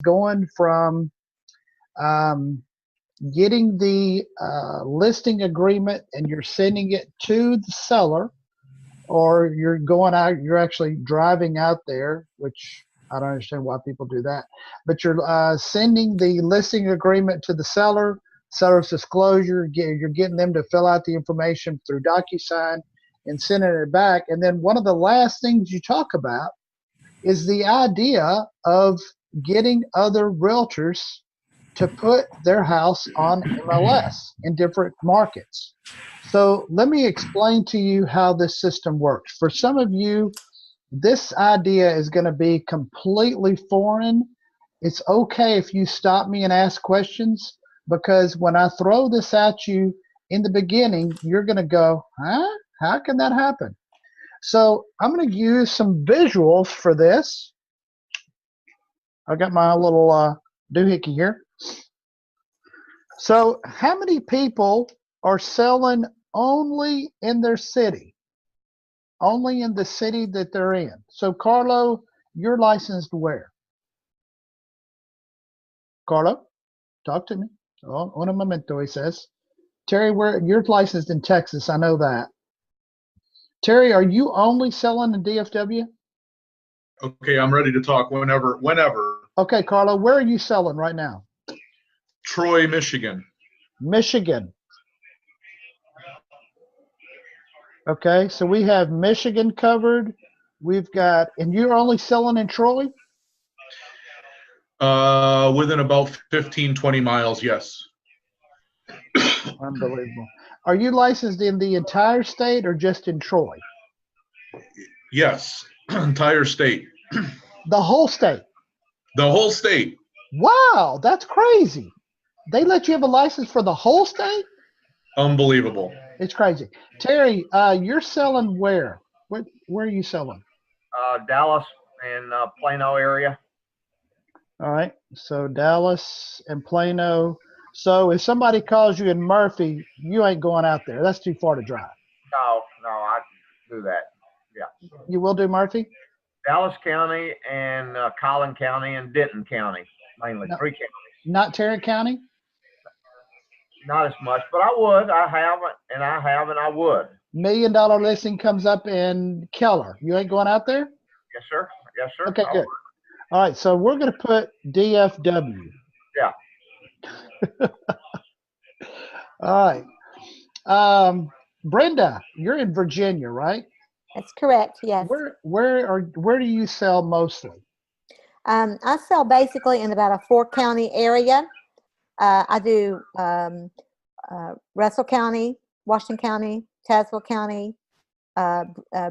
going from getting the listing agreement and you're sending it to the seller, or you're going out, you're actually driving out there, which I don't understand why people do that, but you're sending the listing agreement to the seller, seller's disclosure, you're getting them to fill out the information through DocuSign and sending it back. And then one of the last things you talk about is the idea of getting other realtors to put their house on MLS in different markets. So let me explain to you how this system works. For some of you, this idea is going to be completely foreign. It's okay if you stop me and ask questions, because when I throw this at you in the beginning, you're going to go, huh? How can that happen? So I'm going to use some visuals for this. I got my little doohickey here. So how many people are selling only in their city? Only in the city that they're in. So Carlo, you're licensed where? Carlo, talk to me. Oh, un momento, he says. Terry, you're licensed in Texas, I know that. Terry, are you only selling in DFW? Okay, I'm ready to talk whenever. Okay, Carlo, where are you selling right now? Troy, Michigan. Michigan. Okay, so we have Michigan covered. We've got, and you're only selling in Troy? Within about 15, 20 miles, yes. Unbelievable. Are you licensed in the entire state or just in Troy? Yes, entire state. The whole state? The whole state. Wow, that's crazy. They let you have a license for the whole state? Unbelievable. It's crazy. Terry, you're selling where? Where are you selling? Dallas and Plano area. All right, so Dallas and Plano. So if somebody calls you in Murphy, you ain't going out there. That's too far to drive. No, I do that. Yeah. You will do Murphy? Dallas County and Collin County and Denton County, mainly. No, 3 counties. Not Tarrant County? Not as much, but I would. I haven't, and I would. $1 million listing comes up in Keller. You ain't going out there? Yes, sir. Yes, sir. Okay, good. All right, so we're going to put DFW. Yeah. All right. Brenda, you're in Virginia, right? That's correct, yes. Where do you sell mostly? I sell basically in about a 4-county area. I do Russell County, Washington County, Tazewell County,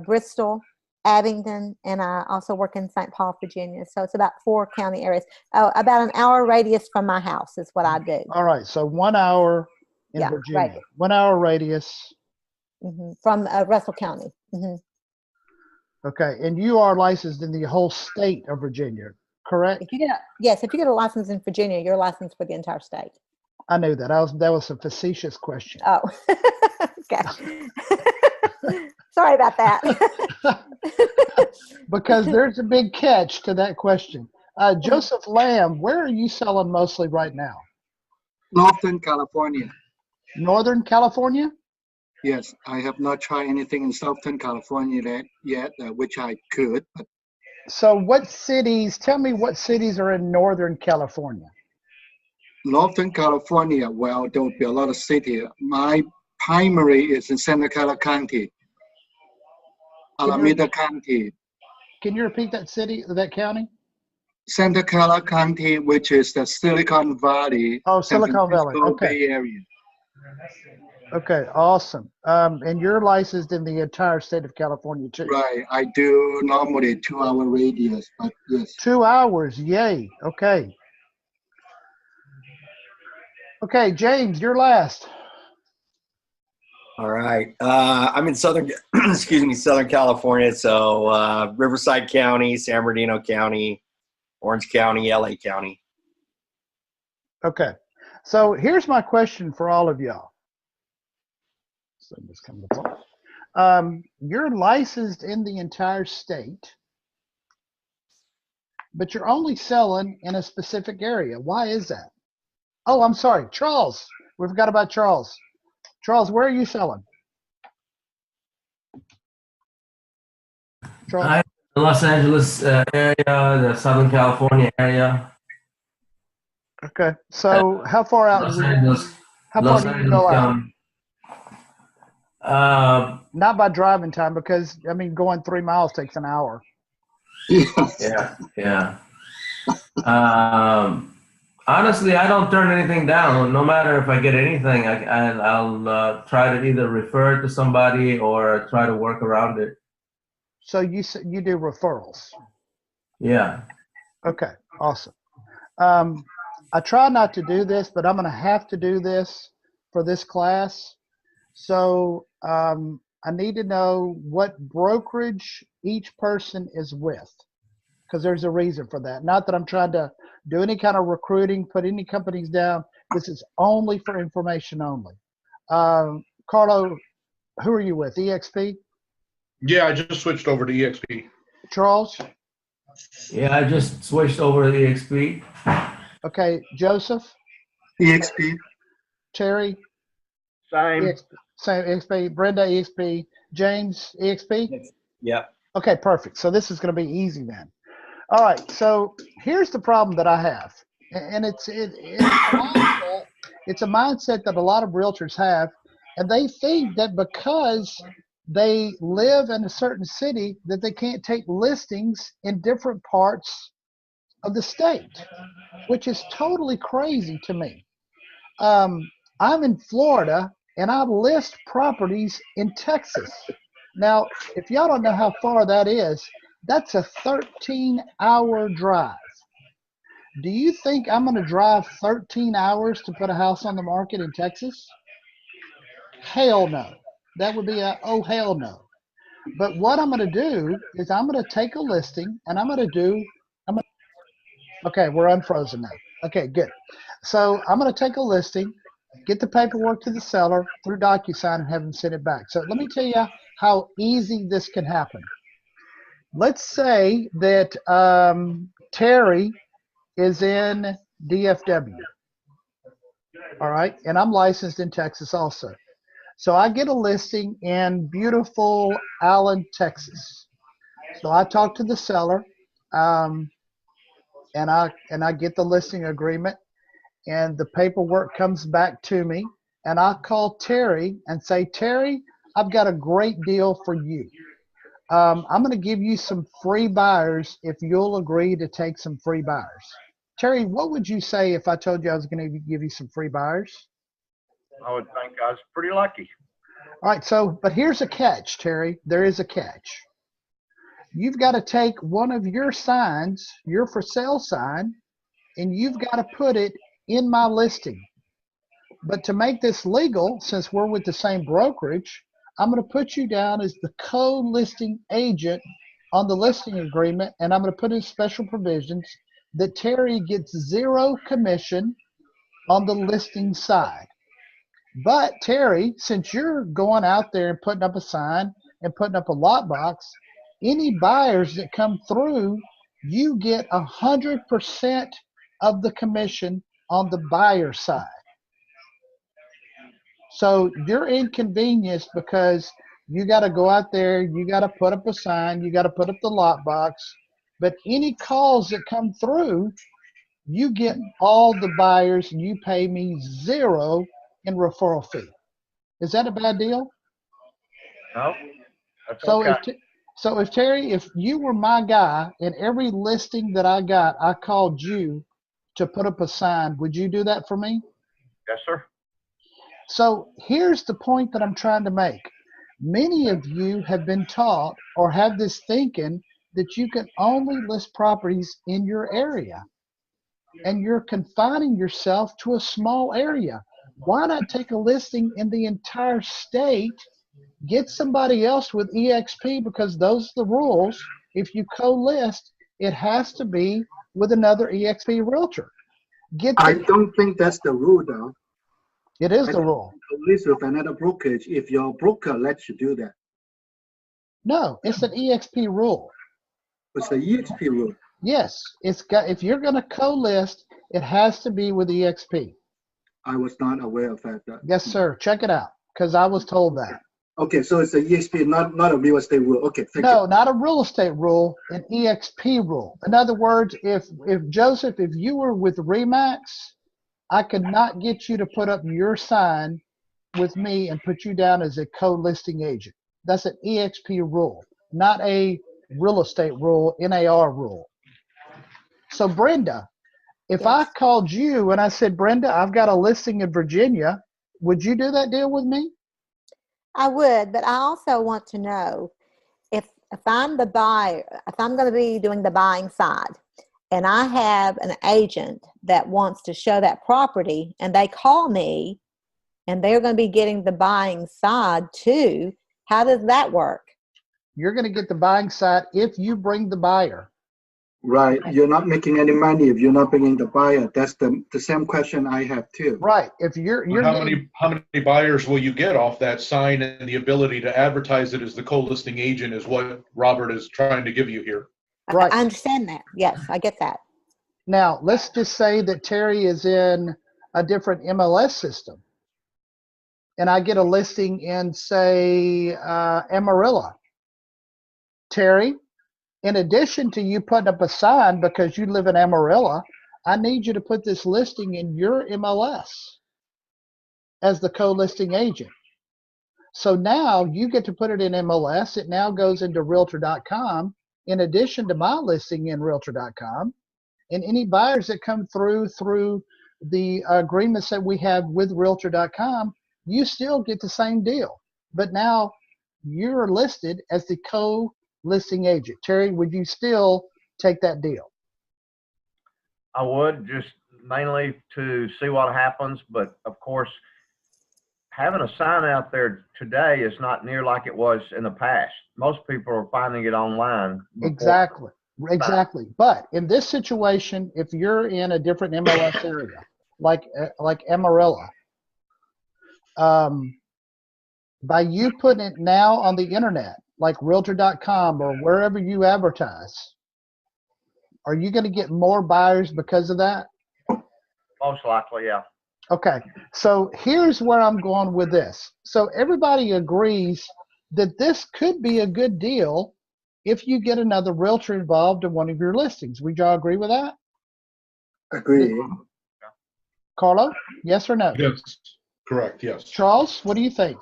Bristol, Abingdon, and I also work in St. Paul, Virginia. So it's about 4 county areas. About an hour radius from my house is what I do. All right, so 1 hour in Virginia. Radius. 1 hour radius. From Russell County. Okay, and you are licensed in the whole state of Virginia, correct? Yes, if you get a license in Virginia, you're licensed for the entire state. I knew that. That was a facetious question. Oh, okay. Sorry about that. Because there's a big catch to that question. Joseph Lamb, where are you selling mostly right now? Northern California. Northern California? Yes, I have not tried anything in Southern California yet, which I could. But so what cities, tell me what cities are in Northern California? Northern California, well, there will be a lot of cities. My primary is in Santa Clara County, Alameda County. Can you repeat that city, that county? Santa Clara County, which is the Silicon Valley. Oh, Silicon Valley, okay. Bay Area. Okay, awesome. And you're licensed in the entire state of California too? Right, I do normally 2-hour radius, but yes. 2 hours, yay, okay. Okay, James, you're last. All right. I'm in Southern California. So Riverside County, San Bernardino County, Orange County, LA County. Okay. So here's my question for all of y'all. So this comes apart. You're licensed in the entire state. but you're only selling in a specific area. Why is that? Oh, I'm sorry, Charles. We forgot about Charles. Charles, where are you selling? Charles. I the Los Angeles area, the Southern California area. Okay. So how far out? Los Angeles. How far Los do you Angeles go out? County. Not by driving time, because I mean, going 3 miles takes an hour. Yeah. Honestly, I don't turn anything down. No matter if I get anything, I'll try to either refer it to somebody or try to work around it. So you do referrals. Yeah. Okay, awesome. I try not to do this, but I'm going to have to do this for this class. So I need to know what brokerage each person is with, because there's a reason for that. Not that I'm trying to do any kind of recruiting, put any companies down. This is only for information only. Carlo, who are you with? EXP? Yeah, I just switched over to EXP. Charles? Yeah, I just switched over to the EXP. Okay, Joseph? EXP. Terry? Same. EXP. Same, EXP. Brenda, EXP. James, EXP? Yeah. Okay, perfect. So this is going to be easy then. All right, so here's the problem that I have, and it's a mindset that a lot of realtors have, and they think that because they live in a certain city that they can't take listings in different parts of the state, which is totally crazy to me. I'm in Florida, and I list properties in Texas. Now, if y'all don't know how far that is, that's a 13-hour drive. Do you think I'm going to drive 13 hours to put a house on the market in Texas? Hell no. That would be a, oh, hell no. But what I'm going to do is I'm going to take a listing, and okay, we're unfrozen now. Okay, good. So I'm going to take a listing, get the paperwork to the seller through DocuSign, and have them send it back. So let me tell you how easy this can happen. Let's say that Terry is in DFW, all right, and I'm licensed in Texas also. So I get a listing in beautiful Allen, Texas. So I talk to the seller, and I get the listing agreement, and the paperwork comes back to me, and I call Terry and say, Terry, I've got a great deal for you. I'm going to give you some free buyers if you'll agree to take some free buyers. Terry, what would you say if I told you I was going to give you some free buyers? I would think I was pretty lucky. All right, so, but here's a catch, Terry. There is a catch. You've got to take one of your signs, your for sale sign, and you've got to put it in my listing. But to make this legal, since we're with the same brokerage, I'm going to put you down as the co-listing agent on the listing agreement, and I'm going to put in special provisions that Terry gets 0 commission on the listing side. But Terry, since you're going out there and putting up a sign and putting up a lot box, any buyers that come through, you get 100% of the commission on the buyer side. So you're inconvenienced because you got to go out there, you got to put up a sign, you got to put up the lot box. But any calls that come through, you get all the buyers and you pay me 0 in referral fee. Is that a bad deal? No, that's So okay. if Terry, if you were my guy and every listing that I got, I called you to put up a sign, would you do that for me? Yes, sir. So here's the point that I'm trying to make. Many of you have been taught or have this thinking that you can only list properties in your area, and you're confining yourself to a small area. Why not take a listing in the entire state, get somebody else with EXP, because those are the rules. If you co-list, it has to be with another EXP realtor. I don't think that's the rule, though. It is the rule. List with another brokerage if your broker lets you do that. No, it's an EXP rule. It's the EXP rule. Yes, it's got. If you're going to co-list, it has to be with EXP. I was not aware of that. Yes, sir. Check it out, because I was told that. Okay, so it's a EXP, not a real estate rule. Okay, thank you. No, not a real estate rule, an EXP rule. In other words, if Joseph, if you were with Remax, I could not get you to put up your sign with me and put you down as a co-listing agent. That's an EXP rule, not a real estate rule, NAR rule. So Brenda, if I Yes. called you and I said, Brenda, I've got a listing in Virginia, would you do that deal with me? I would, but I also want to know if I'm the buyer, if I'm going to be doing the buying side, and I have an agent that wants to show that property, and they call me, and they're going to be getting the buying side too. How does that work? You're going to get the buying side if you bring the buyer. Right, you're not making any money if you're not bringing the buyer. That's the same question I have too. Right. If you're How getting, many buyers will you get off that sign, and the ability to advertise it as the co-listing agent is what Robert is trying to give you here. Right. I understand that. Yes, I get that. now let's just say that Terry is in a different MLS system and I get a listing in, say, Amarillo. Terry, in addition to you putting up a sign because you live in Amarillo, I need you to put this listing in your MLS as the co-listing agent. So now you get to put it in MLS. It now goes into Realtor.com in addition to my listing in Realtor.com. And any buyers that come through the agreements that we have with Realtor.com, you still get the same deal. But now you're listed as the co-listing agent. Terry, would you still take that deal? I would, just mainly to see what happens, but of course, having a sign out there today is not near like it was in the past. Most people are finding it online. Exactly. But in this situation, if you're in a different MLS area, like Amarillo, by you putting it now on the internet, like Realtor.com or wherever you advertise, are you going to get more buyers because of that? Most likely, yeah. Okay, so here's where I'm going with this. So everybody agrees that this could be a good deal if you get another realtor involved in one of your listings. Would y'all agree with that? Agree. Carlo, yes or no? Yes, correct, yes. Charles, what do you think?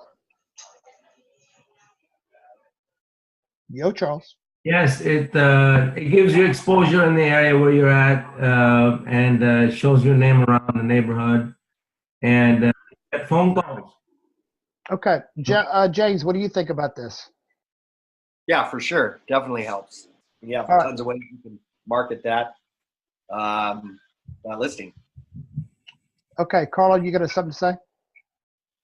Yo, Charles. Yes, it gives you exposure in the area where you're at, and shows your name around the neighborhood, and get phone calls. Okay, James, what do you think about this? Yeah, for sure. Definitely helps. Yeah, All right. tons of ways you can market that listing. Okay, Carlo, you got something to say?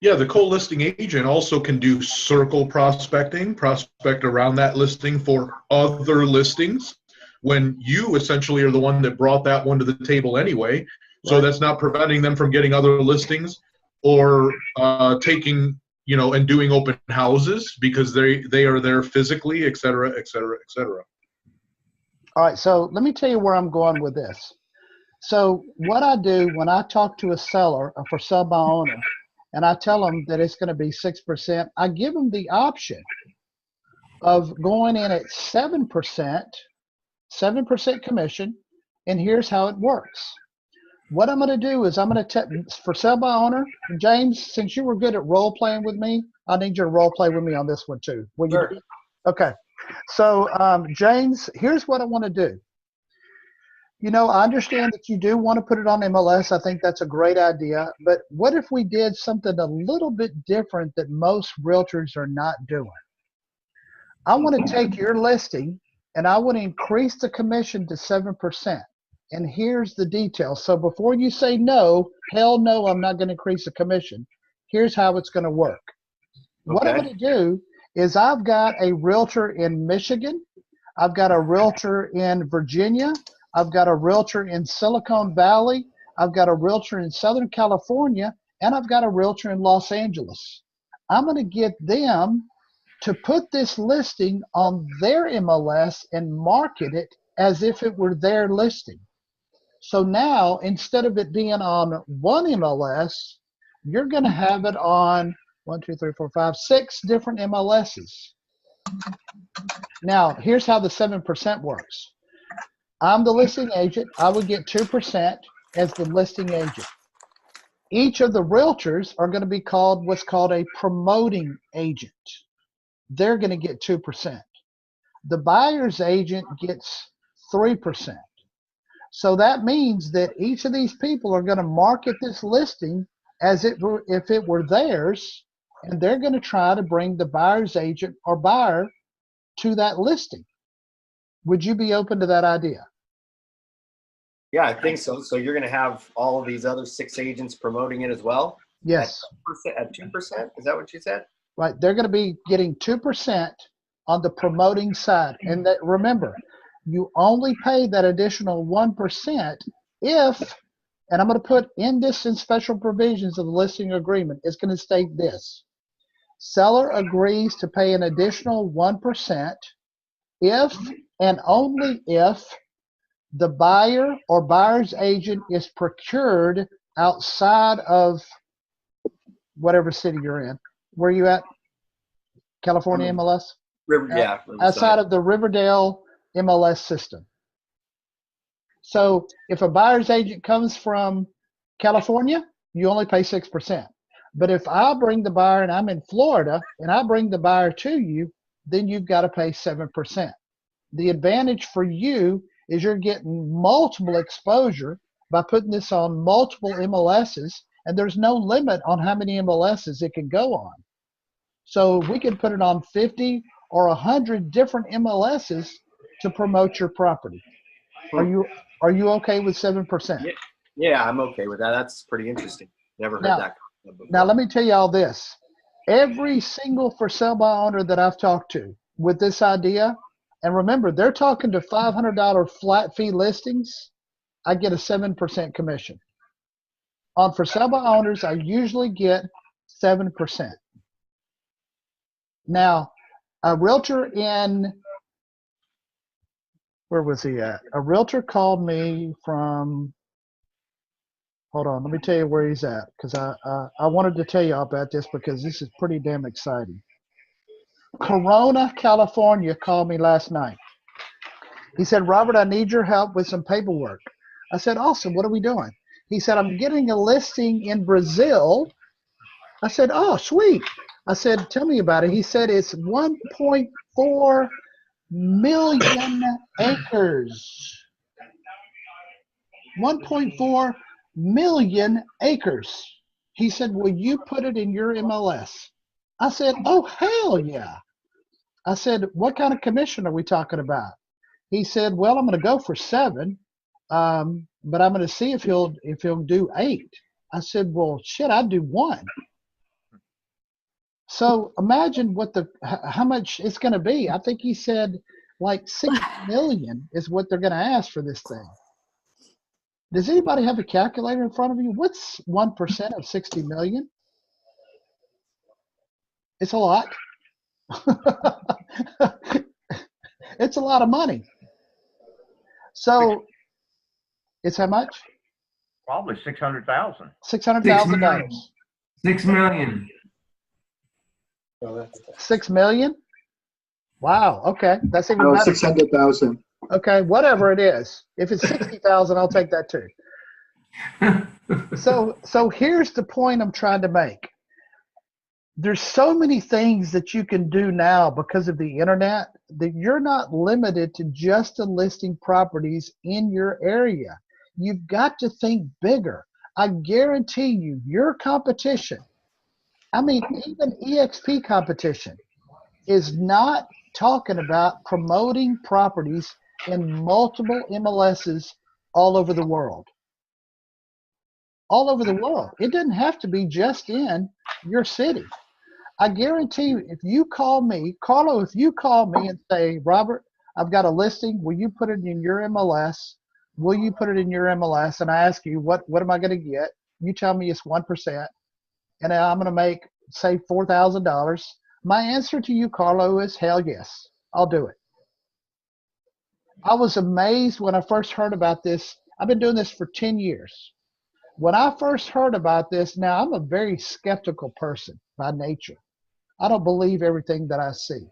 Yeah, the co-listing agent also can do circle prospecting, prospect around that listing for other listings when you essentially are the one that brought that one to the table anyway. So Right. that's not preventing them from getting other listings or taking, and doing open houses because they are there physically, et cetera, et cetera, et cetera. All right, so let me tell you where I'm going with this. So what I do when I talk to a seller, a for sale by owner, and I tell them that it's going to be 6%, I give them the option of going in at 7% commission, and here's how it works. What I'm going to do is I'm going to, for sale by owner, James, since you were good at role playing with me, I need you to role play with me on this one too. Will you? Sure. Okay. So, James, here's what I want to do. I understand that you do want to put it on MLS. I think that's a great idea. But what if we did something a little bit different that most realtors are not doing? I want to take your listing and I want to increase the commission to 7%. And here's the details. So before you say no, hell no, I'm not going to increase the commission. Here's how it's going to work. What I'm going to do is I've got a realtor in Michigan. I've got a realtor in Virginia. I've got a realtor in Silicon Valley. I've got a realtor in Southern California, and I've got a realtor in Los Angeles. I'm going to get them to put this listing on their MLS and market it as if it were their listing. So now, instead of it being on one MLS, you're going to have it on 6 different MLSs. Now, here's how the 7% works. I'm the listing agent. I would get 2% as the listing agent. Each of the realtors are going to be called what's called a promoting agent. They're going to get 2%. The buyer's agent gets 3%. So that means that each of these people are going to market this listing as if it were theirs, and they're going to try to bring the buyer's agent or buyer to that listing. Would you be open to that idea? Yeah, I think so. So you're going to have all of these other 6 agents promoting it as well? Yes. At 2%? Is that what you said? Right. They're going to be getting 2% on the promoting side. And that, remember, you only pay that additional 1% if, and I'm going to put in this in special provisions of the listing agreement, it's going to state this. Seller agrees to pay an additional 1% if and only if the buyer or buyer's agent is procured outside of whatever city you're in. Where are you at? California MLS? Yeah. Outside of the Riverdale MLS system. So if a buyer's agent comes from California, you only pay 6%. But if I bring the buyer and I'm in Florida and I bring the buyer to you, then you've got to pay 7%. The advantage for you is you're getting multiple exposure by putting this on multiple MLSs, and there's no limit on how many MLSs it can go on. So we can put it on 50 or 100 different MLSs to promote your property. Are you okay with 7%? Yeah, I'm okay with that. That's pretty interesting. Never heard that before. Now let me tell you all this. Every single for sale by owner that I've talked to with this idea, and remember, they're talking to $500 flat fee listings, I get a 7% commission. On for sale by owners, I usually get 7%. Now, a realtor in, where was he at? A realtor called me from, hold on, let me tell you where he's at, because I wanted to tell you about this because this is pretty damn exciting. Corona, California called me last night. He said, Robert, I need your help with some paperwork. I said, awesome, what are we doing? He said, I'm getting a listing in Brazil. I said, oh, sweet. I said, tell me about it. He said, it's 1.4 million acres. 1.4 million acres. He said, will you put it in your MLS? I said, oh, hell yeah. I said, what kind of commission are we talking about? He said, well, I'm going to go for 7, but I'm going to see if he'll do 8. I said, well, shit, I'd do 1. So imagine how much it's going to be. I think he said like 6 million is what they're going to ask for this thing. Does anybody have a calculator in front of you? What's 1% of 60 million? It's a lot. It's a lot of money. So it's how much? Probably 600,000. $600,000. 6 million. 6 million? Wow. Okay, that's even No, better. 600,000. Okay, whatever it is. If it's 60,000, I'll take that too. So here's the point I'm trying to make. There's so many things that you can do now because of the internet that you're not limited to just listing properties in your area. You've got to think bigger. I guarantee you, your competition, I mean, even EXP competition, is not talking about promoting properties in multiple MLSs all over the world. All over the world. It doesn't have to be just in your city. I guarantee you, if you call me, Carlo, if you call me and say, Robert, I've got a listing, will you put it in your MLS? Will you put it in your MLS? And I ask you, what am I going to get? You tell me it's 1%, and I'm going to make, say, $4,000. My answer to you, Carlo, is hell yes, I'll do it. I was amazed when I first heard about this. I've been doing this for 10 years. When I first heard about this, now I'm a very skeptical person by nature. I don't believe everything that I see.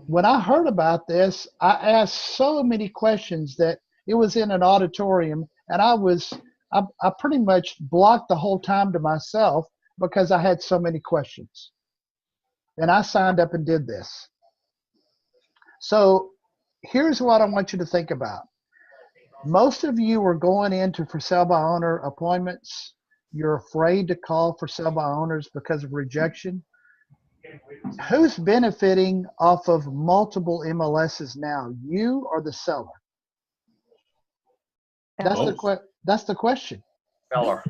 When I heard about this, I asked so many questions that it was in an auditorium, and I pretty much blocked the whole time to myself because I had so many questions. And I signed up and did this. So here's what I want you to think about. Most of you are going into for sale by owner appointments. You're afraid to call for sale by owners because of rejection. Who's benefiting off of multiple MLSs now, you or the seller? That's the question. Seller.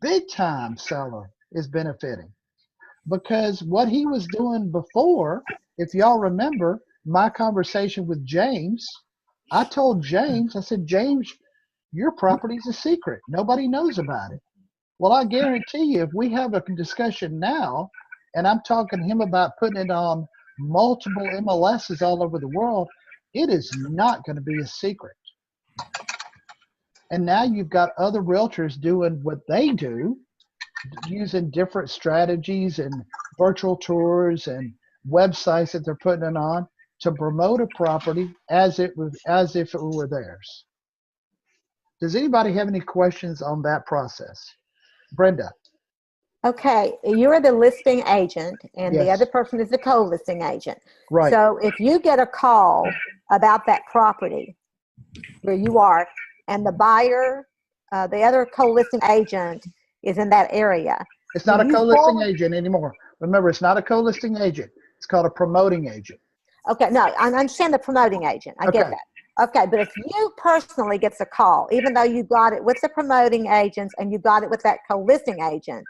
Big time seller is benefiting, because what he was doing before, if y'all remember my conversation with James, I told James, I said, James, your property's a secret. Nobody knows about it. Well, I guarantee you, if we have a discussion now, and I'm talking to him about putting it on multiple MLSs all over the world, it is not going to be a secret. And now you've got other realtors doing what they do, using different strategies and virtual tours and websites that they're putting it on to promote a property as if it were theirs. Does anybody have any questions on that process? Brenda. Okay, you're the listing agent, and the Yes. other person is the co-listing agent. Right. So if you get a call about that property where you are, and the buyer, the other co-listing agent is in that area. It's not a you co-listing forward- agent anymore. Remember, it's not a co-listing agent. It's called a promoting agent. Okay, no, I understand the promoting agent. I get Okay. that. Okay, but if you personally gets a call, even though you got it with the promoting agents and you got it with that co-listing agent,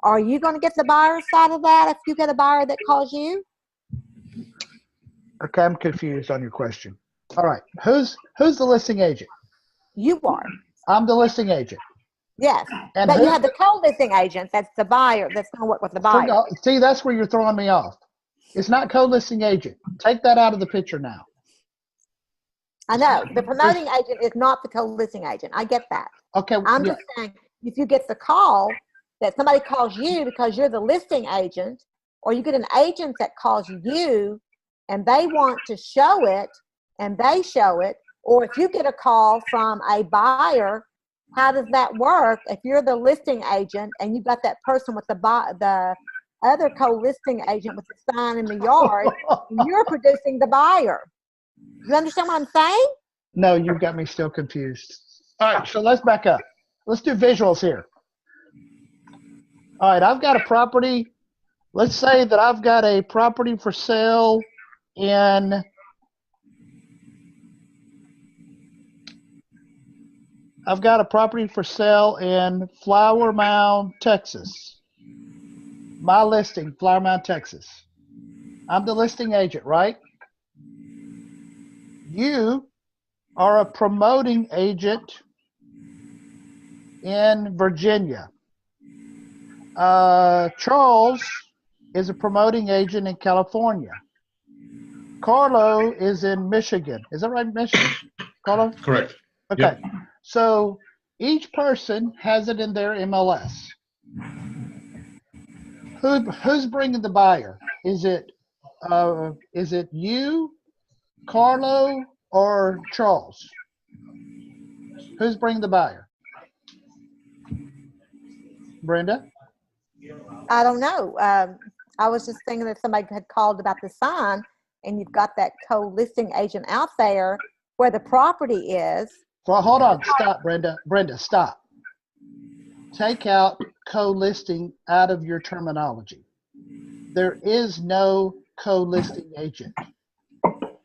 are you going to get the buyer side of that if you get a buyer that calls you? Okay, I'm confused on your question. All right, who's the listing agent? You are. I'm the listing agent. Yes, And but you who- have the co-listing agent. That's the buyer. That's going to work with the buyer. See, that's where you're throwing me off. It's not co-listing agent. Take that out of the picture now. I know the promoting agent is not the co-listing agent. I get that. Okay. I'm yeah. just saying, if you get the call that somebody calls you because you're the listing agent, or you get an agent that calls you and they want to show it and they show it, or if you get a call from a buyer, how does that work? If you're the listing agent and you got that person with the other co-listing agent with the sign in the yard, you're producing the buyer. You understand what I'm saying? No, you've got me still confused. All right, so let's back up. Let's do visuals here. All right, I've got a property. Let's say that I've got a property for sale in Flower Mound, Texas. My listing, Flower Mound, Texas. I'm the listing agent, right? You are a promoting agent in Virginia. Charles is a promoting agent in California. Carlo is in Michigan. Is that right, Michigan? Carlo? Correct. Okay. Yep. So each person has it in their MLS. Who's bringing the buyer? Is it you, Carlo, or Charles? Who's bringing the buyer? Brenda? I don't know. I was just thinking that somebody had called about the sign, and you've got that co-listing agent out there where the property is. Well, hold on. Stop, Brenda. Brenda, stop. Take out co-listing out of your terminology. There is no co-listing agent.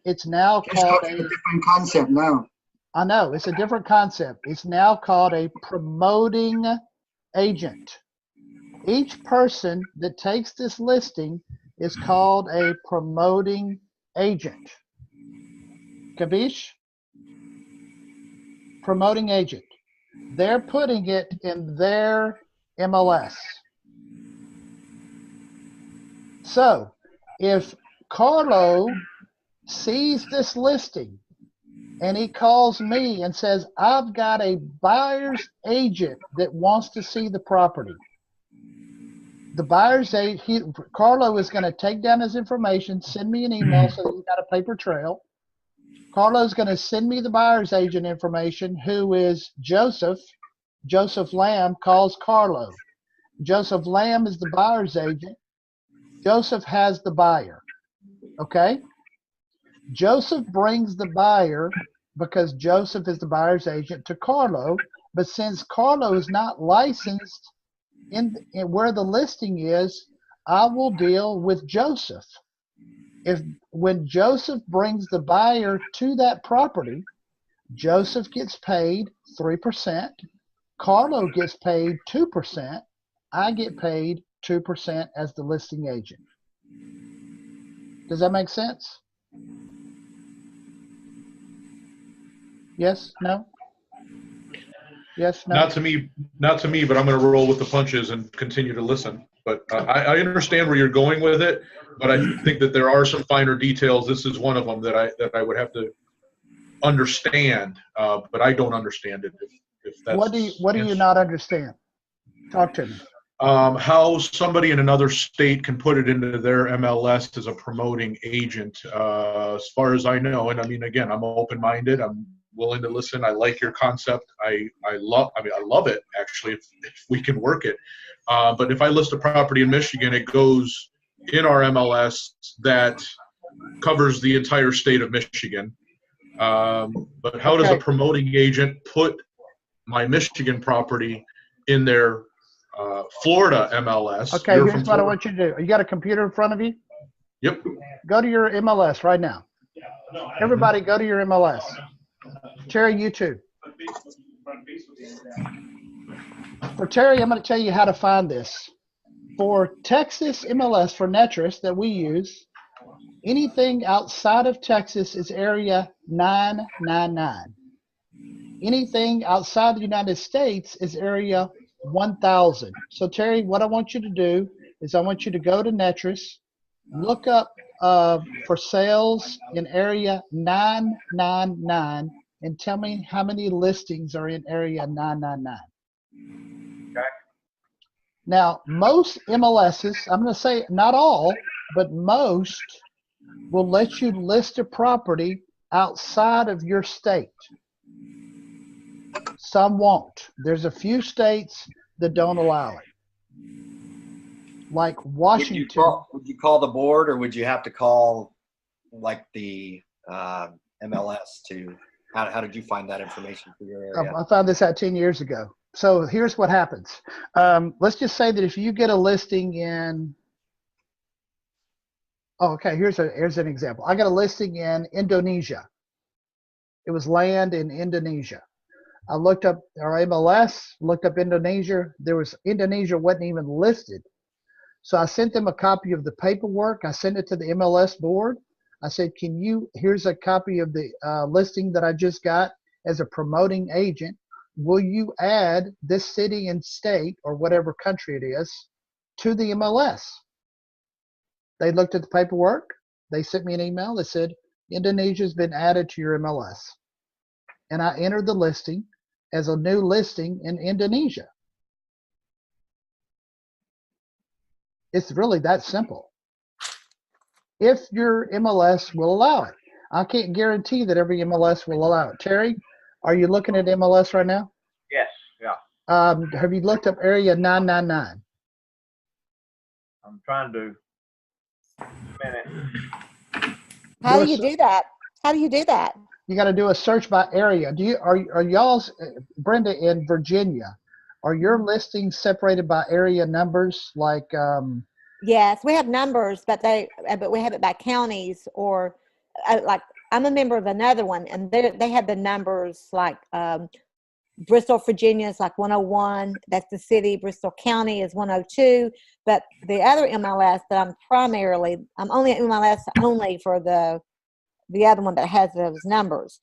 It's now called It's a different concept now. I know, it's a different concept. It's now called a promoting agent. Each person that takes this listing is called a promoting agent. Kavish? Promoting agent. They're putting it in their MLS. So if Carlo sees this listing and he calls me and says, I've got a buyer's agent that wants to see the property. The buyer's agent, Carlo is going to take down his information, send me an email so that he's got a paper trail. Carlo's going to send me the buyer's agent information, who is Joseph. Joseph Lamb calls Carlo. Joseph Lamb is the buyer's agent. Joseph has the buyer. Okay? Joseph brings the buyer, because Joseph is the buyer's agent, to Carlo. But since Carlo is not licensed in where the listing is, I will deal with Joseph. When Joseph brings the buyer to that property, Joseph gets paid 3%, Carlo gets paid 2%, I get paid 2% as the listing agent. Does that make sense? Yes? No? Yes? No? Not to me, but I'm going to roll with the punches and continue to listen. But I understand where you're going with it, but I think that there are some finer details. This is one of them that I would have to understand, but I don't understand it. If that's What do you not understand? Talk to me. How somebody in another state can put it into their MLS as a promoting agent. As far as I know, and I mean, again, I'm open-minded. I'm willing to listen. I like your concept. I love it, actually, if we can work it. But if I list a property in Michigan, it goes in our MLS that covers the entire state of Michigan. But how does a promoting agent put my Michigan property in their Florida MLS? Okay, here's what I want you to do. You got a computer in front of you? Yep. Go to your MLS right now. Everybody go to your MLS. Terry, you too. For Terry, I'm going to tell you how to find this. For Texas MLS, for Netris that we use, anything outside of Texas is area 999. Anything outside the United States is area 1000. So Terry, what I want you to do is I want you to go to Netris, look up for sales in area 999, and tell me how many listings are in area 999. Okay. Now, most MLSs, I'm going to say not all, but most will let you list a property outside of your state. Some won't. There's a few states that don't allow it. Like Washington. Would you call the board, or would you have to call like the MLS to, how did you find that information for your area? I found this out 10 years ago. So here's what happens. Let's just say that if you get a listing in, here's an example. I got a listing in Indonesia. It was land in Indonesia. I looked up our MLS, looked up Indonesia. Indonesia wasn't even listed. So I sent them a copy of the paperwork. I sent it to the MLS board. I said, here's a copy of the listing that I just got as a promoting agent. Will you add this city and state, or whatever country it is, to the MLS? They looked at the paperwork. They sent me an email that said, Indonesia's been added to your MLS. And I entered the listing as a new listing in Indonesia. It's really that simple. If your MLS will allow it. I can't guarantee that every MLS will allow it. Terry, are you looking at MLS right now? Yes, yeah. Have you looked up area 999? I'm trying to. A minute. How do you do that? How do you do that? You got to do a search by area. Are y'all's, Brenda, in Virginia, are your listings separated by area numbers? Like Yes, we have numbers, but we have it by counties, or like I'm a member of another one, and they have the numbers like Bristol, Virginia is like 101. That's the city. Bristol County is 102. But the other MLS that I'm only at MLS only for the other one that has those numbers.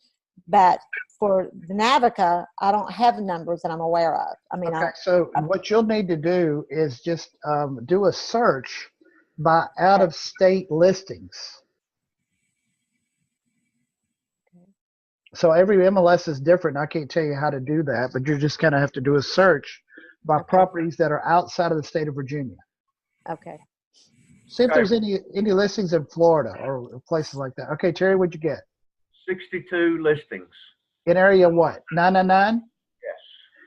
But for the Navica, I don't have numbers that I'm aware of. I mean, so what you'll need to do is just do a search by out-of-state listings. So every MLS is different. I can't tell you how to do that, but you just kind of have to do a search by Okay. properties that are outside of the state of Virginia. Okay. See if Okay. there's any listings in Florida or places like that. Okay, Terry, what'd you get? 62 listings. In area what? 999? Yes.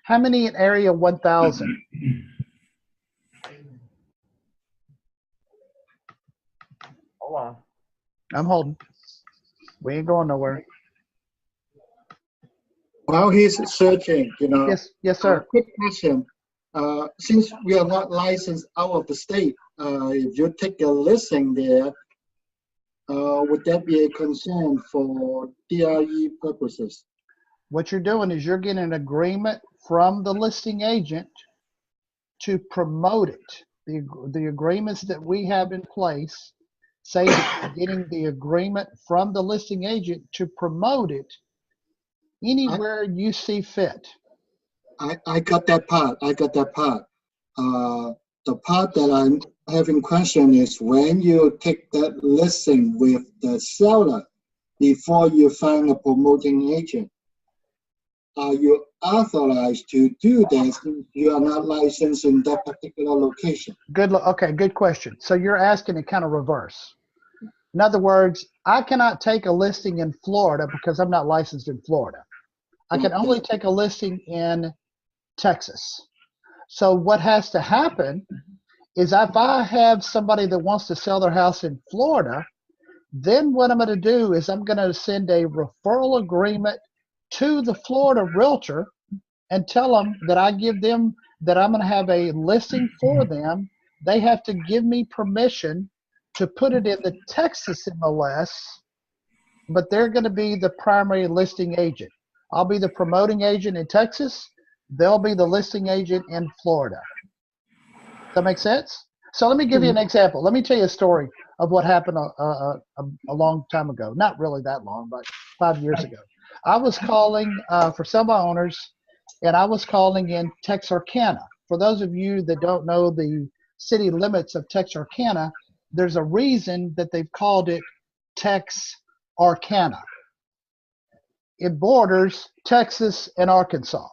How many in area 1000? Hold on. I'm holding. We ain't going nowhere. While he's searching, Yes, sir. quick question. Since we are not licensed out of the state, if you take a listing there, would that be a concern for DRE purposes? What you're doing is you're getting an agreement from the listing agent to promote it. The agreements that we have in place say that you're getting the agreement from the listing agent to promote it anywhere you see fit. I got that part. I got that part. The part that I'm having question is when you take that listing with the seller before you find a promoting agent, are you authorized to do that since you are not licensed in that particular location? Okay, good question. So you're asking it kind of reverse. In other words, I cannot take a listing in Florida because I'm not licensed in Florida. I can only take a listing in Texas. So what has to happen is if I have somebody that wants to sell their house in Florida, then what I'm going to do is I'm going to send a referral agreement to the Florida realtor and tell them that I give them that I'm going to have a listing for them. They have to give me permission to put it in the Texas MLS, but they're going to be the primary listing agent. I'll be the promoting agent in Texas. They'll be the listing agent in Florida. Does that make sense? So let me give you an example. Let me tell you a story of what happened a long time ago. Not really that long, but 5 years ago. I was calling for some of my owners, and I was calling in Texarkana. For those of you that don't know the city limits of Texarkana, there's a reason that they've called it Texarkana. It borders Texas and Arkansas,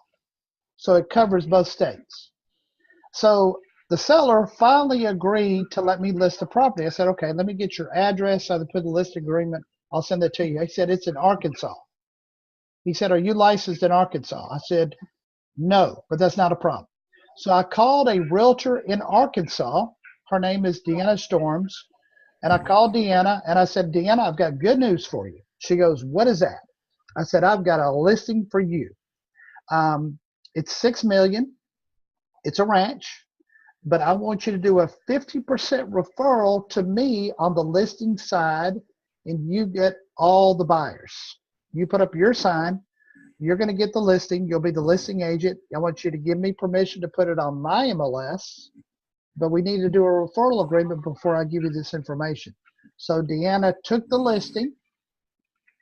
so it covers both states. So the seller finally agreed to let me list the property. I said, okay, let me get your address. I put the list agreement. I'll send that to you. He said, it's in Arkansas. He said, are you licensed in Arkansas? I said, no, but that's not a problem. So I called a realtor in Arkansas. Her name is Deanna Storms. And I called Deanna and I said, Deanna, I've got good news for you. She goes, what is that? I said, I've got a listing for you. It's $6 million. It's a ranch, but I want you to do a 50% referral to me on the listing side, and you get all the buyers. You put up your sign. You're going to get the listing. You'll be the listing agent. I want you to give me permission to put it on my MLS, but we need to do a referral agreement before I give you this information. So Deanna took the listing.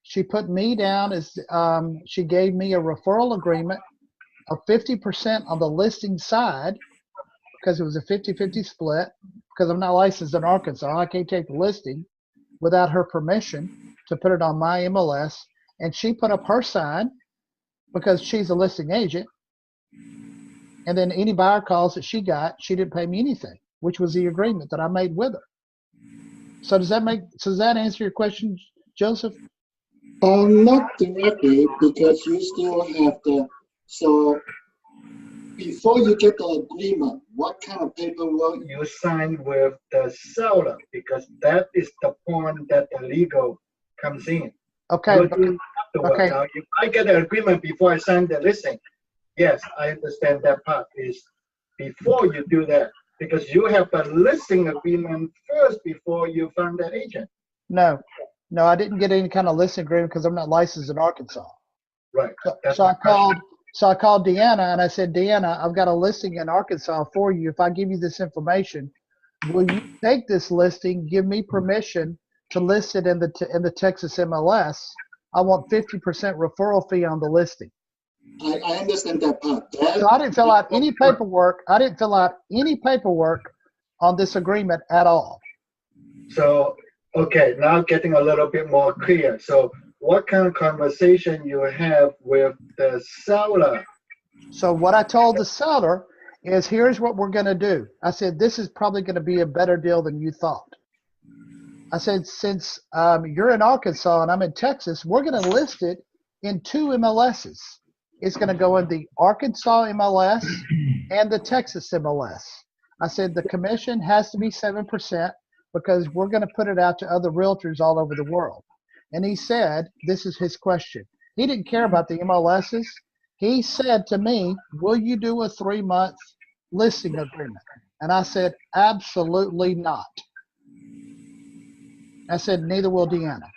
She put me down as, she gave me a referral agreement of 50% on the listing side because it was a 50-50 split because I'm not licensed in Arkansas. I can't take the listing without her permission to put it on my MLS. And she put up her sign because she's a listing agent. And then any buyer calls that she got, she didn't pay me anything, which was the agreement that I made with her. So does that answer your question, Joseph? Not directly, because you still have the, so before you get the agreement, what kind of paperwork you sign with the seller? Because that is the point that the legal comes in. Okay. Okay. Now, if I get an agreement before I sign the listing, yes, I understand that part is before you do that, because you have a listing agreement first before you find that agent. No, I didn't get any kind of listing agreement because I'm not licensed in Arkansas. Right. So I called Deanna and I said, Deanna, I've got a listing in Arkansas for you. If I give you this information, will you take this listing, give me permission to list it in the Texas MLS? I want 50% referral fee on the listing. I understand that part. So I didn't fill out any paperwork. I didn't fill out any paperwork on this agreement at all. So, okay, now getting a little bit more clear. So what kind of conversation you have with the seller. So what I told the seller is, here's what we're going to do. I said, this is probably going to be a better deal than you thought. I said, since you're in Arkansas and I'm in Texas, we're going to list it in 2 MLSs. It's going to go in the Arkansas MLS and the Texas MLS. I said, the commission has to be 7% because we're going to put it out to other realtors all over the world. And he said, this is his question. He didn't care about the MLSs. He said to me, will you do a 3-month listing agreement? And I said, absolutely not. I said, neither will Deanna.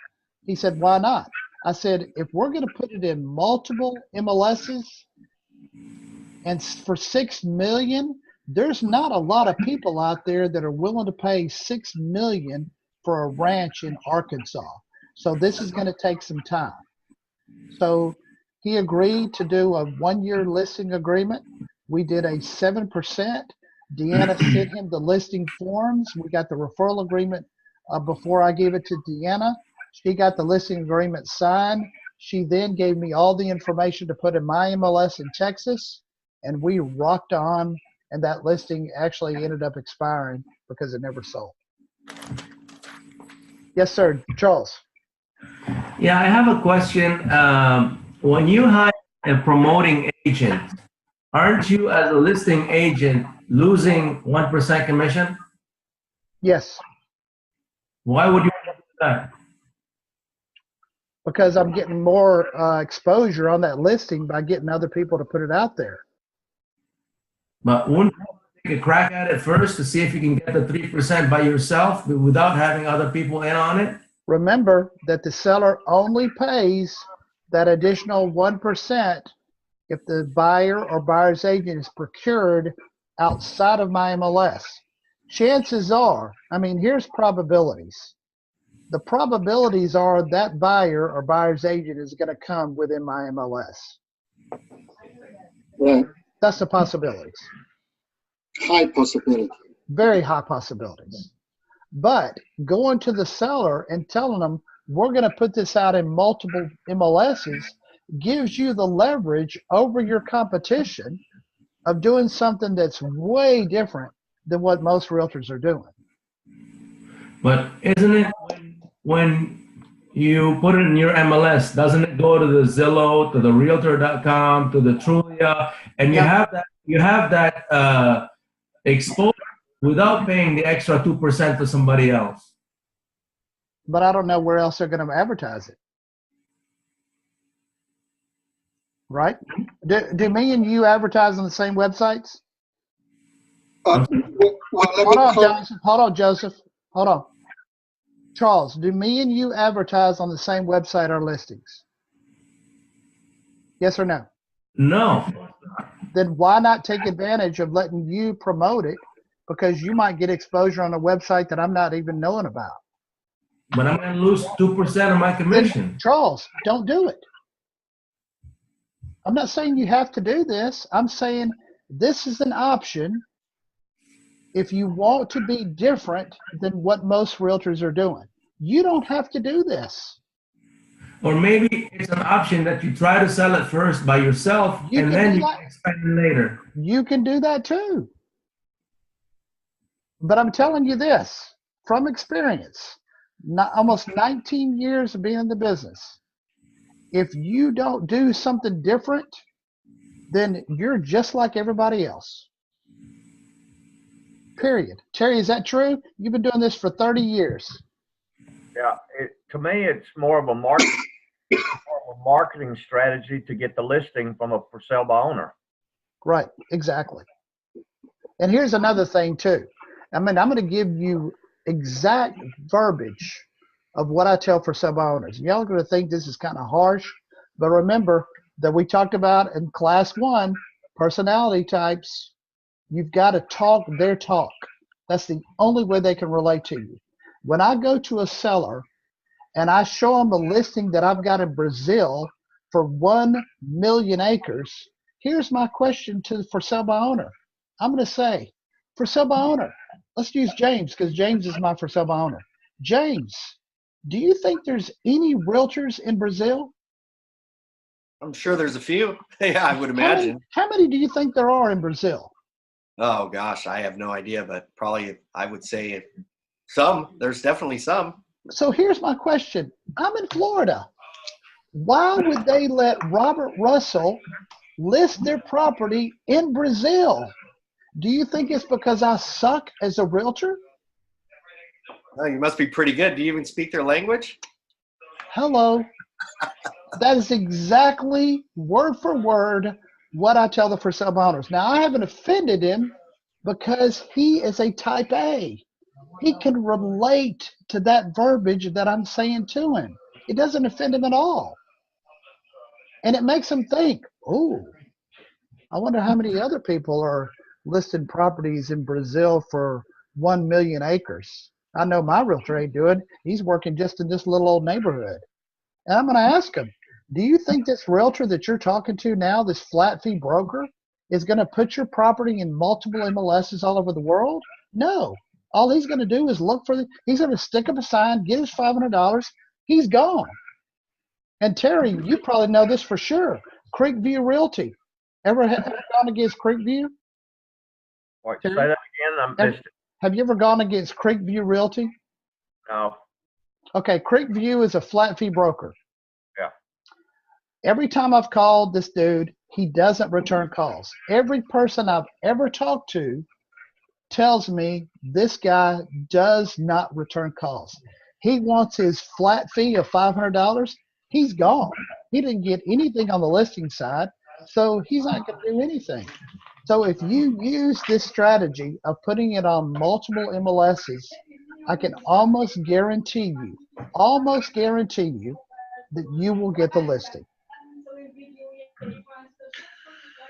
He said, why not? I said, if we're going to put it in multiple MLSs and for $6 million, there's not a lot of people out there that are willing to pay $6 million for a ranch in Arkansas. So this is going to take some time. So he agreed to do a 1-year listing agreement. We did a 7%. Deanna sent him the listing forms. We got the referral agreement before I gave it to Deanna. She got the listing agreement signed. She then gave me all the information to put in my MLS in Texas, and we rocked on, and that listing actually ended up expiring because it never sold. Yes, sir. Charles. Yeah, I have a question. When you hire a promoting agent, aren't you as a listing agent losing 1% commission? Yes. Why would you do that? Because I'm getting more exposure on that listing by getting other people to put it out there. But wouldn't you take a crack at it first to see if you can get the 3% by yourself without having other people in on it? Remember that the seller only pays that additional 1% if the buyer or buyer's agent is procured outside of my MLS. Chances are, I mean, here's probabilities. The probabilities are that buyer or buyer's agent is going to come within my MLS. Right. That's the possibilities. High possibility. Very high possibilities. But going to the seller and telling them, we're going to put this out in multiple MLSs, gives you the leverage over your competition of doing something that's way different than what most realtors are doing. But isn't it when you put it in your MLS, doesn't it go to the Zillow, to the Realtor.com, to the Trulia, and you have that exposure without paying the extra 2% to somebody else? But I don't know where else they're going to advertise it. Right? Do me and you advertise on the same websites? Hold on, Joseph. Hold on. Charles, do me and you advertise on the same website or listings? Yes or no? No. Then why not take advantage of letting you promote it? Because you might get exposure on a website that I'm not even knowing about. But I'm going to lose 2% of my commission. Then, Charles, don't do it. I'm not saying you have to do this. I'm saying this is an option if you want to be different than what most realtors are doing. You don't have to do this. Or maybe it's an option that you try to sell it first by yourself and then you can expand it later. You can do that too. But I'm telling you this from experience, almost 19 years of being in the business. If you don't do something different, then you're just like everybody else. Period. Terry, is that true? You've been doing this for 30 years. Yeah, to me, it's more of a marketing strategy to get the listing from a for sale by owner. Right, exactly. And here's another thing too. I mean, I'm going to give you exact verbiage of what I tell for sale by owners. Y'all are going to think this is kind of harsh, but remember that we talked about in class 1, personality types. You've got to talk their talk. That's the only way they can relate to you. When I go to a seller and I show them a listing that I've got in Brazil for 1 million acres, here's my question to for sale by owner. I'm going to say, for sale by owner, let's use James because James is my for sale by owner. James, Do you think there's any realtors in Brazil? I'm sure there's a few. Yeah, I would imagine. How many do you think there are in Brazil? Oh gosh, I have no idea, but probably I would say some. There's definitely some. So here's my question. I'm in Florida. Why would they let Robert Russell list their property in Brazil? Do you think it's because I suck as a realtor? Oh, you must be pretty good. Do you even speak their language? Hello. That is exactly word for word what I tell the for sale owners. Now, I haven't offended him because he is a type A. He can relate to that verbiage that I'm saying to him. It doesn't offend him at all. And it makes him think, oh, I wonder how many other people are listing properties in Brazil for 1 million acres. I know my realtor ain't doing. He's working just in this little old neighborhood. And I'm going to ask him, do you think this realtor that you're talking to now, this flat fee broker, is going to put your property in multiple MLSs all over the world? No. All he's going to do is look for he's going to stick up a sign, get his $500. He's gone. And Terry, you probably know this for sure. Creekview Realty. Ever gone against Creekview? Wait, say that again. I missed it. Have you ever gone against Creekview Realty? No. Okay, Creekview is a flat fee broker. Yeah. Every time I've called this dude, he doesn't return calls. Every person I've ever talked to tells me this guy does not return calls. He wants his flat fee of $500. He's gone. He didn't get anything on the listing side, so he's not going to do anything. So if you use this strategy of putting it on multiple MLSs, I can almost guarantee you that you will get the listing.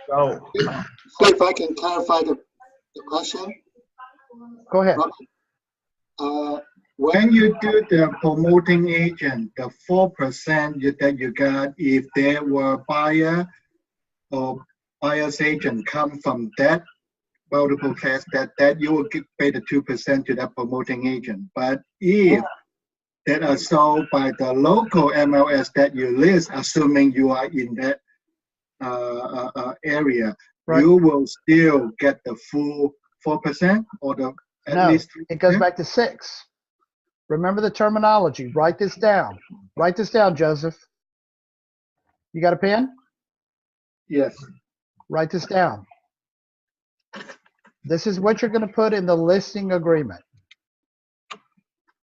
So, See if I can clarify the question. Go ahead. When you do the promoting agent, the 4% that you got, if there were buyer or buyer's agent come from that multiple class, that you will pay the 2% to that promoting agent. But if that are sold by the local MLS that you list, assuming you are in that area, Right. you will still get the full 4% or the at least 3%? It goes back to 6. Remember the terminology. Write this down. Write this down, Joseph. You got a pen? Yes. Write this down. This is what you're going to put in the listing agreement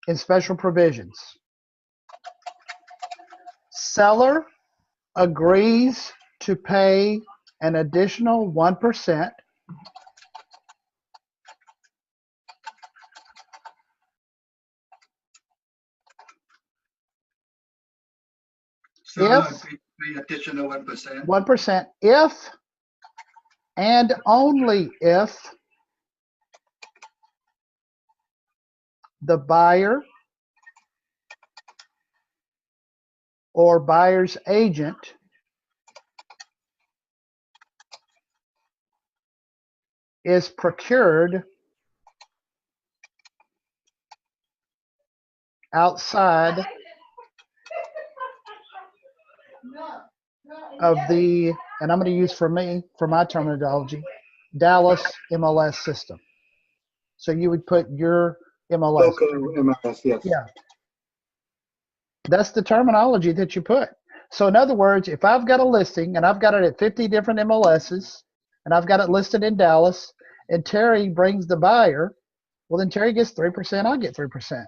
in special provisions. Seller agrees to pay an additional 1% So if the additional 1%. 1% if and only if the buyer or buyer's agent is procured outside of the, and I'm going to use for my terminology, Dallas MLS system. So you would put your MLS. Local MLS, yes. Yeah. That's the terminology that you put. So in other words, if I've got a listing and I've got it at 50 different MLSs and I've got it listed in Dallas and Terry brings the buyer, well then Terry gets 3%, I get 3%.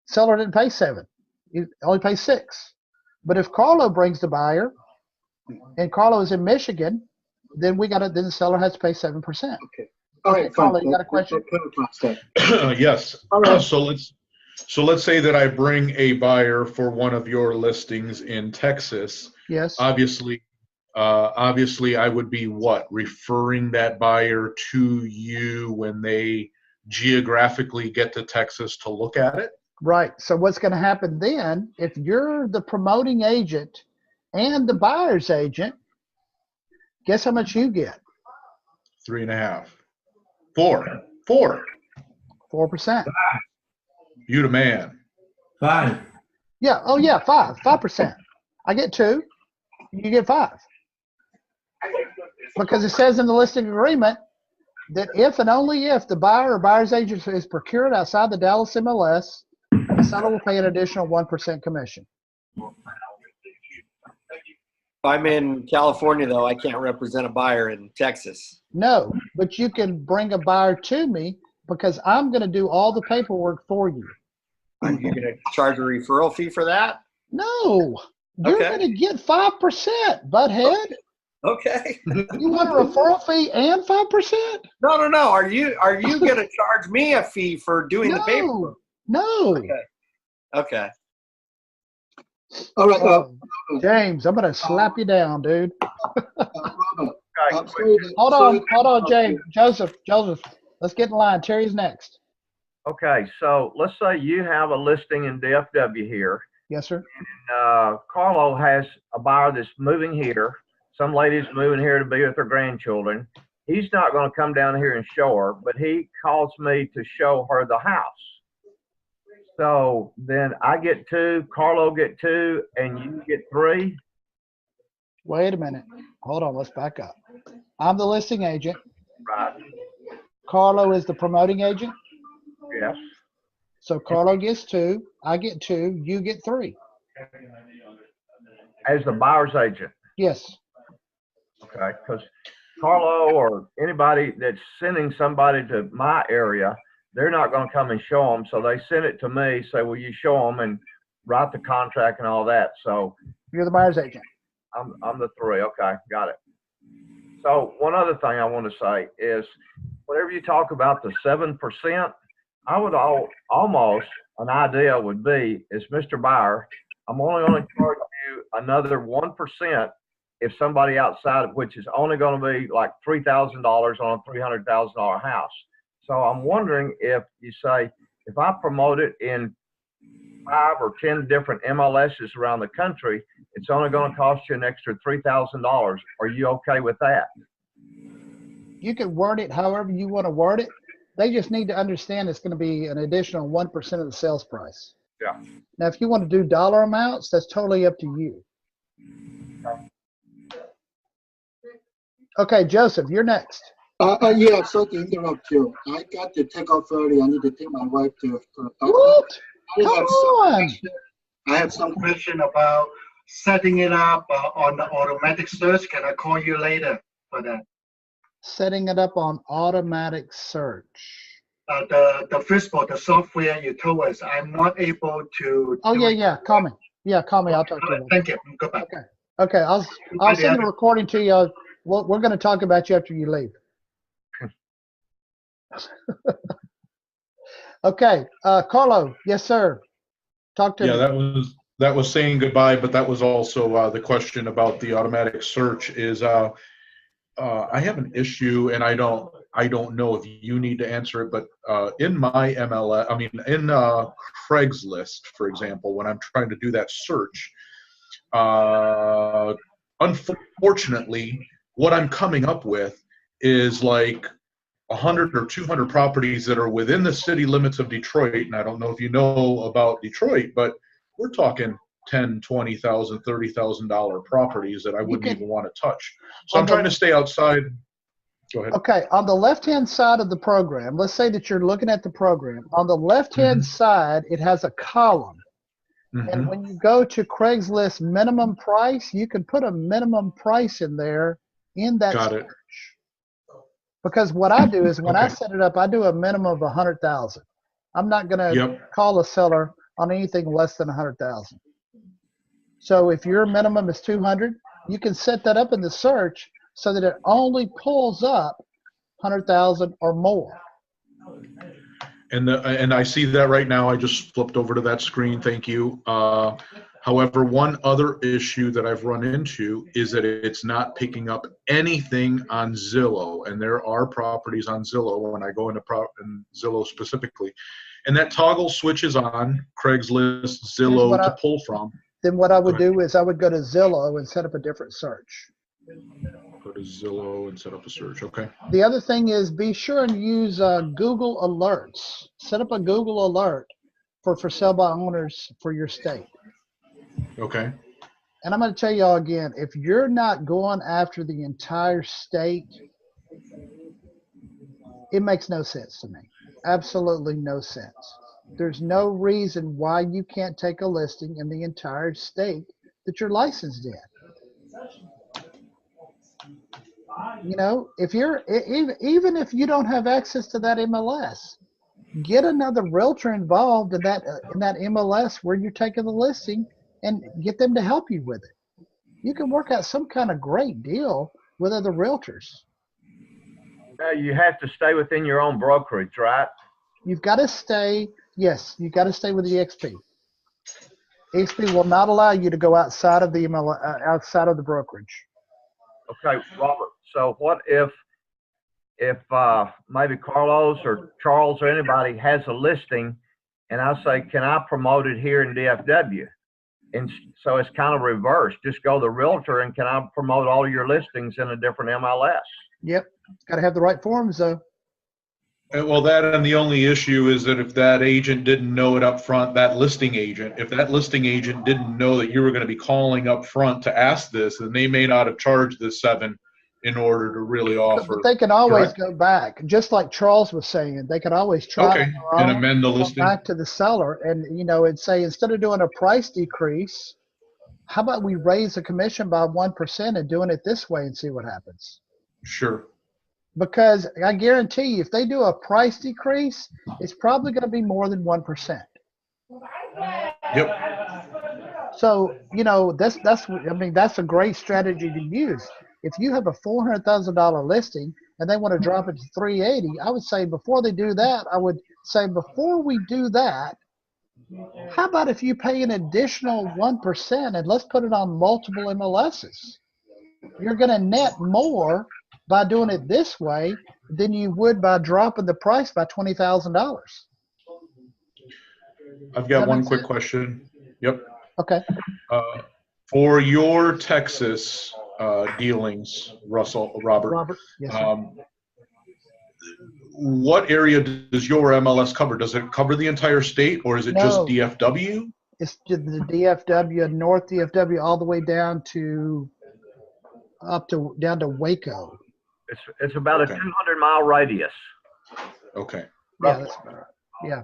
Seller didn't pay 7, he only pays 6. But if Carlo brings the buyer and Carlo is in Michigan, then then the seller has to pay 7%. Okay. All right, Carlo, fine. you got a question? Yes. All right. So let's say that I bring a buyer for one of your listings in Texas. Yes. Obviously, I would be referring that buyer to you when they geographically get to Texas to look at it. Right. So what's going to happen then, if you're the promoting agent and the buyer's agent, guess how much you get? 3.5. 4. 4%. You the man. 5. Yeah. Oh yeah, 5%. I get 2. You get 5. Because it says in the listing agreement that if and only if the buyer or buyer's agent is procured outside the Dallas MLS, the seller will pay an additional 1% commission. If I'm in California, though, I can't represent a buyer in Texas. No, but you can bring a buyer to me because I'm going to do all the paperwork for you. Are you going to charge a referral fee for that? No, you're Okay. going to get 5%, butthead. Okay. You want a referral fee and 5%? No. Are you going to charge me a fee for doing the paperwork? No. Okay. All right. James, I'm going to slap you down, dude. Robert, Okay, Hold on, James. Joseph, let's get in line. Terry's next. okay, so let's say you have a listing in DFW here. Yes, sir. Carlo has a buyer that's moving here. Some lady's moving here to be with her grandchildren. He's not going to come down here and show her, but he calls me to show her the house. So then I get 2, Carlo get 2, and you get 3. Wait a minute. Hold on. Let's back up. I'm the listing agent. Right. Carlo is the promoting agent. Yes. So Carlo gets 2. I get 2. You get 3. As the buyer's agent. Yes. Okay. Because Carlo or anybody that's sending somebody to my area, they're not going to come and show them. So they send it to me, say, will you show them and write the contract and all that. So You're the buyer's agent. I'm the 3. Okay. Got it. So one other thing I want to say is whenever you talk about the 7%, I would almost, an idea would be is Mr. Buyer, I'm only going to charge you another 1% if somebody outside, which is only going to be like $3,000 on a $300,000 house. So I'm wondering if you say, if I promote it in 5 or 10 different MLSs around the country, it's only going to cost you an extra $3,000. Are you okay with that? You can word it however you want to word it. They just need to understand it's going to be an additional 1% of the sales price. Yeah. Now, if you want to do dollar amounts, that's totally up to you. Okay, Joseph, you're next. Yeah, sorry to interrupt you. I got to take off early. I need to take my wife to a doctor. What? Come on. I have some question about setting it up on the automatic search. Can I call you later for that? Setting it up on automatic search. The FSBO, the software you told us, I'm not able to. Oh, yeah. Call me. Yeah, call me. I'll talk to you. Thank you. Goodbye. Okay. I'll send the recording to you. We're going to talk about you after you leave. Okay, Carlo. Yes, sir. Talk to me. Yeah, that was saying goodbye, but that was also the question about the automatic search. Is I have an issue, and I don't know if you need to answer it, but in my MLS, I mean in Craigslist, for example, when I'm trying to do that search, unfortunately, what I'm coming up with is like 100 or 200 properties that are within the city limits of Detroit. And I don't know if you know about Detroit, but we're talking $10,000, $20,000, $30,000 properties that I wouldn't even want to touch. So I'm trying to stay outside. Go ahead. Okay, on the left-hand side of the program, let's say that you're looking at the program. On the left-hand side, it has a column. And when you go to Craigslist minimum price, you can put a minimum price in there in that search. Because what I do is when I set it up, I do a minimum of 100,000. I'm not going to call a seller on anything less than 100,000. So if your minimum is 200, you can set that up in the search so that it only pulls up 100,000 or more. And I see that right now. I just flipped over to that screen. Thank you. However, one other issue that I've run into is that it's not picking up anything on Zillow, and there are properties on Zillow when I go into Zillow specifically, and that toggle switches on Craigslist, Zillow to pull from. Then what I would do is I would go to Zillow and set up a different search. Go to Zillow and set up a search. Okay. The other thing is be sure and use Google Alerts. Set up a Google Alert for sale by owners for your state. Okay. And I'm going to tell y'all again, if you're not going after the entire state, it makes no sense to me. Absolutely no sense. There's no reason why you can't take a listing in the entire state that you're licensed in. You know, if you're even if you don't have access to that MLS, get another realtor involved in that MLS where you're taking the listing and get them to help you with it. You can work out some kind of great deal with other realtors. You have to stay within your own brokerage, right? You've got to stay, yes, you've got to stay with the EXP. EXP will not allow you to go outside of the outside of the brokerage. Okay, Robert. So what if maybe Carlos or Charles or anybody has a listing, and I say, can I promote it here in DFW? And so it's kind of reversed. Just go to the realtor and can I promote all your listings in a different MLS? Yep, got to have the right forms though. Well, that and the only issue is that if that agent didn't know it up front, that listing agent, if that listing agent didn't know that you were going to be calling up front to ask this, then they may not have charged the $7 in order to really offer. But they can always correct? go back, just like Charles was saying. They could always try Okay, and amend the go listing. back to the seller, and you know, and say instead of doing a price decrease, how about we raise the commission by 1% and doing it this way and see what happens? Sure. Because I guarantee you, if they do a price decrease, it's probably going to be more than 1%. Yep. So, you know, I mean, that's a great strategy to use. If you have a $400,000 listing and they want to drop it to 380, I would say before they do that, before we do that, how about if you pay an additional 1% and let's put it on multiple MLSs? You're going to net more by doing it this way than you would by dropping the price by $20,000. I've got one quick question. Yep. Okay. For your Texas dealings, Robert, Yes, sir. what area does your MLS cover? Does it cover the entire state, or is it just No. DFW? It's the DFW, North DFW, all the way down to down to Waco. It's about Okay. a 200-mile radius. Okay. Yeah, that's better. Yeah.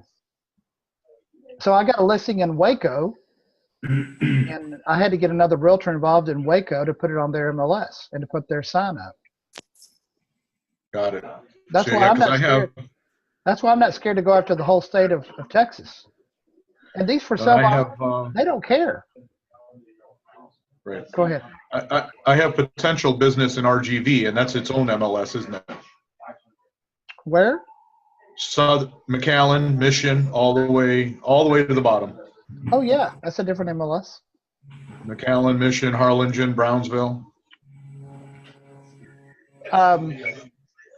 So I got a listing in Waco, and I had to get another realtor involved in Waco to put it on their MLS and to put their sign up. Got it. That's So, why yeah, I'm 'cause not scared. That's why I'm not scared to go after the whole state of Texas. And these for sale, they don't care. Right. Go ahead. I have potential business in RGV, and that's its own MLS, isn't it? Where? South McAllen, Mission, all the way to the bottom. Oh yeah, that's a different MLS. McAllen, Mission, Harlingen, Brownsville.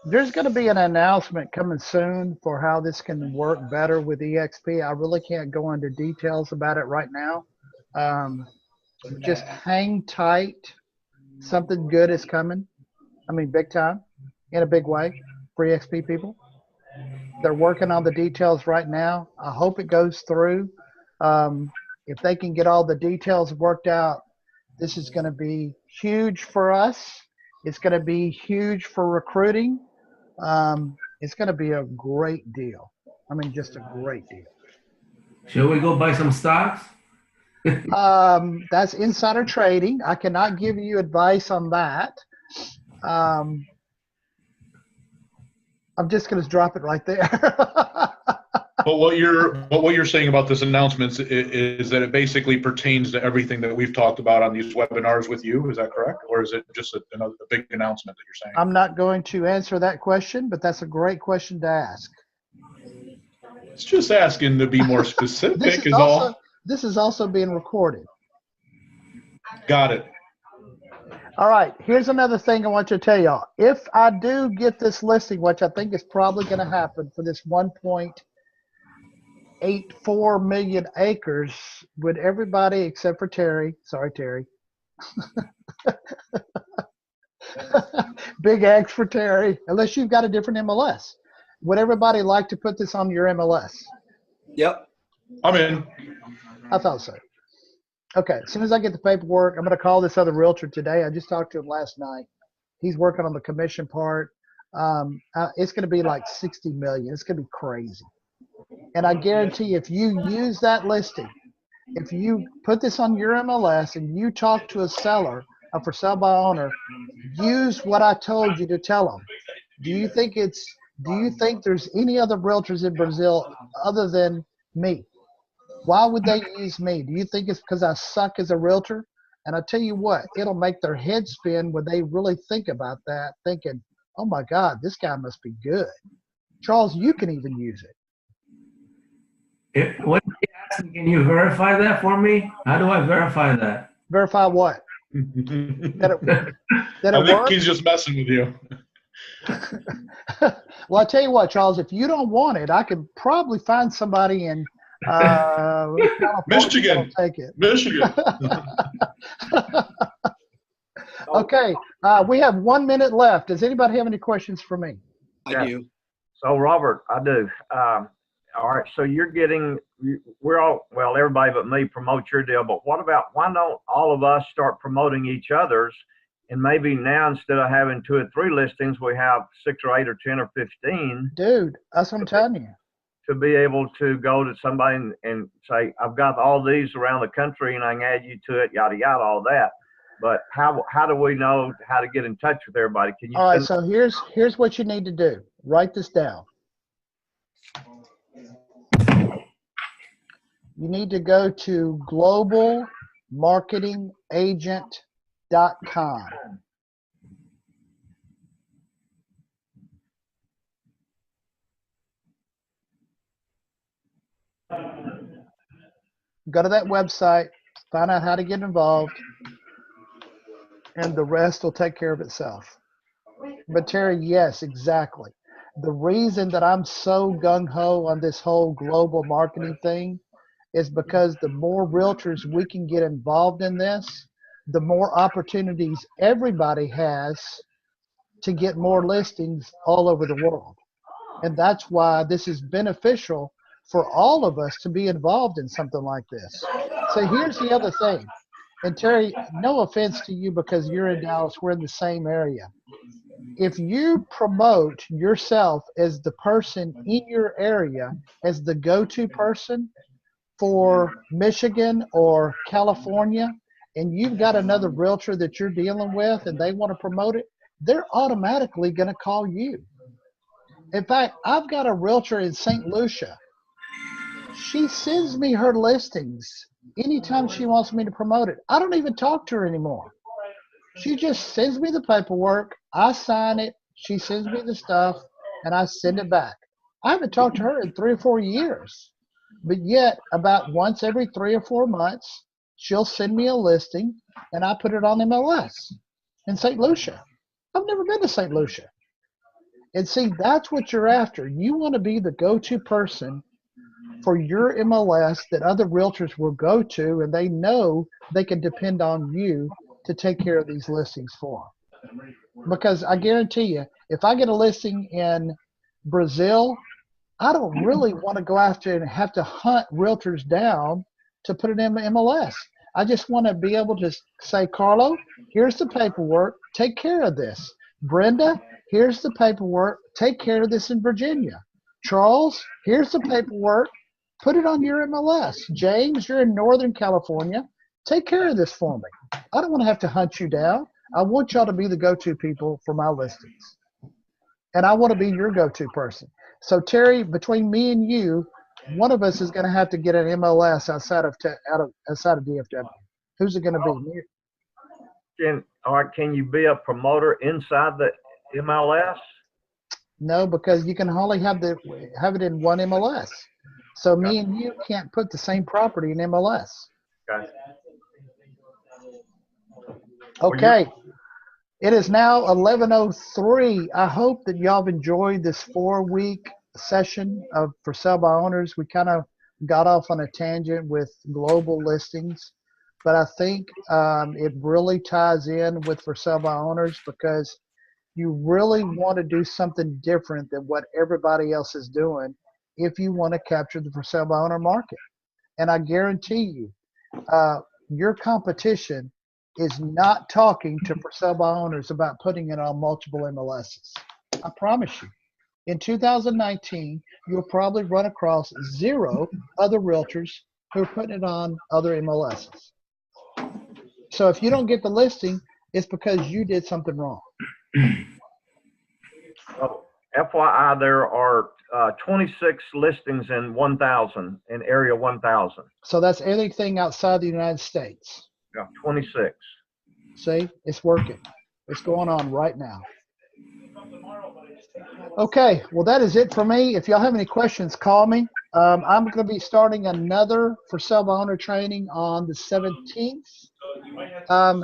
There's going to be an announcement coming soon for how this can work better with EXP. I really can't go into details about it right now. Just hang tight. Something good is coming. I mean, big time, in a big way for EXP people. They're working on the details right now. I hope it goes through. If they can get all the details worked out, this is going to be huge for us. It's going to be huge for recruiting. It's going to be a great deal. I mean, just a great deal. Shall we go buy some stocks? That's insider trading. I cannot give you advice on that. I'm just going to drop it right there. But what you're saying about this announcement is that it basically pertains to everything that we've talked about on these webinars with you. Is that correct? Or is it just a big announcement that you're saying? I'm not going to answer that question, but that's a great question to ask. It's just asking to be more specific is all. This is also being recorded. Got it. All right, here's another thing I want you to tell y'all. If I do get this listing, which I think is probably going to happen for this 1.84 million acres, would everybody except for Terry, sorry, Terry. Big X for Terry, unless you've got a different MLS. Would everybody like to put this on your MLS? Yep. I'm in. I thought so. Okay, as soon as I get the paperwork, I'm going to call this other realtor today. I just talked to him last night. He's working on the commission part. It's going to be like 60 million. It's going to be crazy. And I guarantee you, if you use that listing, if you put this on your MLS and you talk to a seller, a for sale by owner, use what I told you to tell them. Do you think there's any other realtors in Brazil other than me? Why would they use me? Do you think it's because I suck as a realtor? And I tell you what, it'll make their head spin when they really think about that, thinking, oh my God, this guy must be good. Charles, you can even use it. What he asked me, can you verify that for me? How do I verify that? Verify what? That it I think works? he's just messing with you. Well, I tell you what, Charles, if you don't want it, I could probably find somebody in Michigan. Take it. Michigan. Okay, we have 1 minute left. Does anybody have any questions for me? I do. So Robert, I do. All right, so we're all, well, everybody but me promote your deal, but why don't all of us start promoting each other's, and maybe now instead of having 2 or 3 listings, we have 6 or 8 or 10 or 15. Dude, that's what I'm telling you. To be able to go to somebody and say, I've got all these around the country and I can add you to it, yada, yada, all that. But how do we know how to get in touch with everybody? Can you? All right, so here's what you need to do. Write this down. You need to go to globalmarketingagent.com. Go to that website, find out how to get involved, and the rest will take care of itself. But Terry, yes, exactly. The reason that I'm so gung-ho on this whole global marketing thing is because the more realtors we can get involved in this, the more opportunities everybody has to get more listings all over the world. And that's why this is beneficial for all of us to be involved in something like this. So here's the other thing. And Terry, no offense to you because you're in Dallas, we're in the same area. If you promote yourself as the person in your area, as the go-to person for Michigan or California, and you've got another realtor that you're dealing with and they want to promote it, they're automatically going to call you. In fact, I've got a realtor in St. Lucia. She sends me her listings anytime she wants me to promote it. I don't even talk to her anymore. She just sends me the paperwork, I sign it, she sends me the stuff, and I send it back. I haven't talked to her in 3 or 4 years, but yet about once every 3 or 4 months, she'll send me a listing, and I put it on MLS in St. Lucia. I've never been to St. Lucia. And see, that's what you're after. You want to be the go-to person for your MLS that other realtors will go to, and they know they can depend on you to take care of these listings for them. Because I guarantee you, if I get a listing in Brazil, I don't really want to go after and have to hunt realtors down to put it in the MLS. I just want to be able to say, Carlo, here's the paperwork, take care of this. Brenda, here's the paperwork, take care of this in Virginia. Charles, here's the paperwork, put it on your MLS. James, you're in Northern California, take care of this for me. I don't want to have to hunt you down. I want y'all to be the go-to people for my listings. And I want to be your go-to person. So Terry, between me and you, one of us is going to have to get an MLS outside of DFW. Who's it going to be? Can you be a promoter inside the MLS? No, because you can only have it in one MLS. So me and you can't put the same property in MLS. Okay. It is now 11:03. I hope that y'all have enjoyed this 4-week session of For Sale by Owners. We kind of got off on a tangent with global listings, but I think it really ties in with For Sale by Owners because you really want to do something different than what everybody else is doing if you want to capture the For Sale by Owner market. And I guarantee you, your competition is not talking to for sale by owners about putting it on multiple MLSs. I promise you. In 2019, you'll probably run across 0 other realtors who are putting it on other MLSs. So if you don't get the listing, it's because you did something wrong. Oh, FYI, there are 26 listings in 1,000, in area 1,000. So that's anything outside the United States. Yeah, 26. See, it's working. It's going on right now. Okay, well, that is it for me. If y'all have any questions, call me. I'm going to be starting another for sale by owner training on the 17th.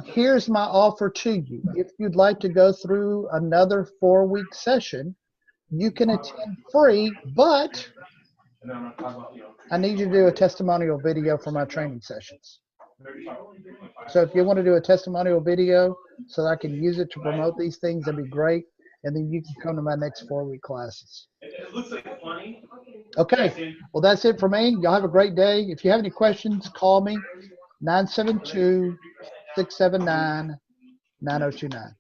Here's my offer to you. If you'd like to go through another 4-week session, you can attend free, but I need you to do a testimonial video for my training sessions. So if you want to do a testimonial video so that I can use it to promote these things, that'd be great. And then you can come to my next 4-week classes. Okay, well, that's it for me. Y'all have a great day. If you have any questions, call me, 972-679-9029.